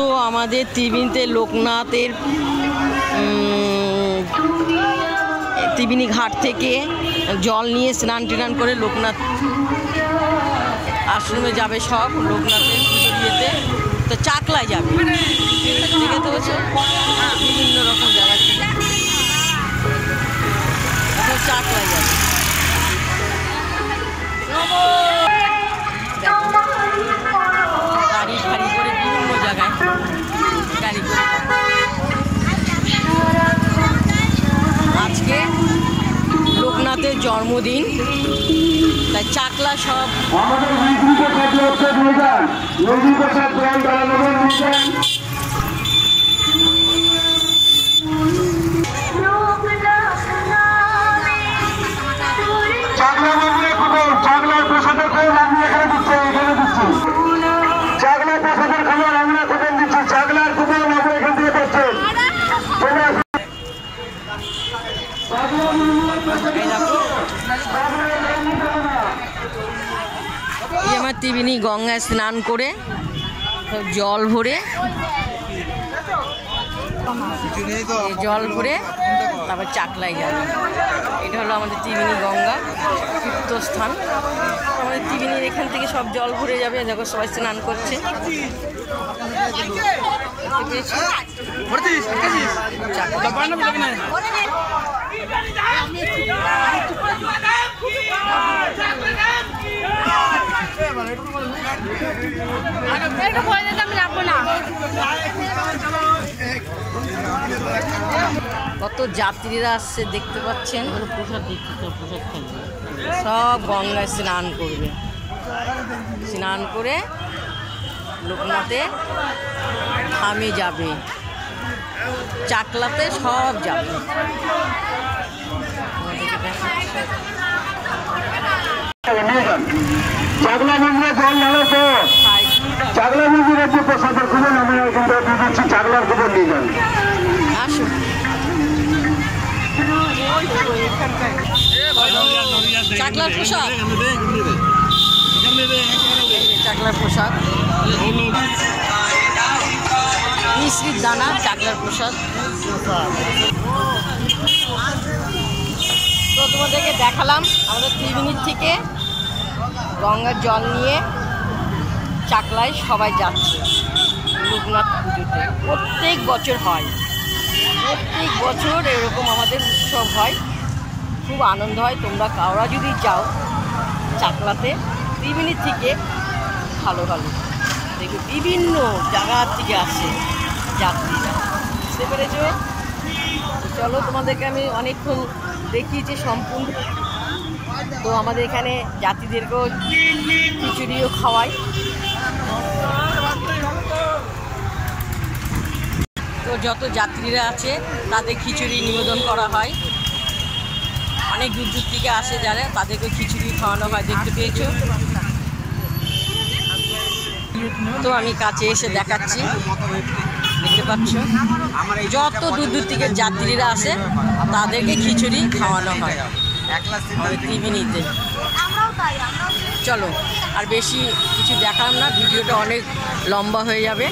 তো আমাদের ত্রিবেণীতে লোকনাথের ত্রিবেণী ঘাট থেকে জল নিয়ে স্নান টিনান করে লোকনাথ আশ্রমে যাবে সব। লোকনাথের পুজো দিয়েতে তো চাকলায় যাবে, দেখে তো হচ্ছে বিভিন্ন রকম জায়গা থেকে চাকলায় যাবে। গাড়ি ফাড়ি করে বিভিন্ন জায়গায় গাড়ি করে। আজকে লোকনাথের জন্মদিন, তাই চাকলা সব আমার ত্রিবেণী গঙ্গায় স্নান করে জল ভরে তারপর চাকলায় যাবে। এটা হলো আমাদের ত্রিবেণী গঙ্গা তীর্থস্থান। আমাদের ত্রিবেণীর এখান থেকে সব জল ভরে যাবে, দেখো সবাই স্নান করছে। কত যাত্রীরা আসছে দেখতে পাচ্ছেন। সব গঙ্গায় স্নান করবে, স্নান করে লোকনাথে থামে যাবে, চাকলাতে সব যাবে। চাকলা মন্দিরে জল ঢালার পর চাকলা মন্দিরের যে প্রসাদের খবর আমরা কিন্তু দিয়ে দিচ্ছি, চাকলার খবর নিয়ে যান। আসুন চাকলার প্রসাদ, চাকলার প্রসাদ মিশ্রির দানা, চাকলার প্রসাদ। তো তোমাদেরকে দেখালাম আমাদের ত্রিবেণীর থেকে গঙ্গার জল নিয়ে চাকলায় সবাই যাচ্ছে লোকনাথ পুজোতে। প্রত্যেক বছর হয়, প্রত্যেক বছর এরকম আমাদের উৎসব হয়, খুব আনন্দ হয়। তোমরা কাউরা যদি যাও চাকলাতে ত্রিবেণীর থেকে ভালো ভালো দেখো বিভিন্ন জায়গার থেকে আসে যাত্রীরা, বুঝতে পেরেছ? চলো তোমাদেরকে আমি অনেকক্ষণ দেখিয়েছি সম্পূর্ণ। তো আমাদের এখানে যাত্রীদেরকেও খিচুড়িও খাওয়াই। তো যত যাত্রীরা আছে তাদের খিচুড়ি নিবেদন করা হয়। অনেক দূর দূর থেকে আসে যারা, তাদেরকে খিচুড়ি খাওয়ানো হয়, দেখতে পেয়েছো। তো আমি কাছে এসে দেখাচ্ছি, দেখতে পাচ্ছ যত দূর দূর থেকে যাত্রীরা আসে তাদেরকে খিচুড়ি খাওয়ানো হয় ত্রিবেণীতে। চলো আর বেশি কিছু দেখালাম না, ভিডিওটা অনেক লম্বা হয়ে যাবে।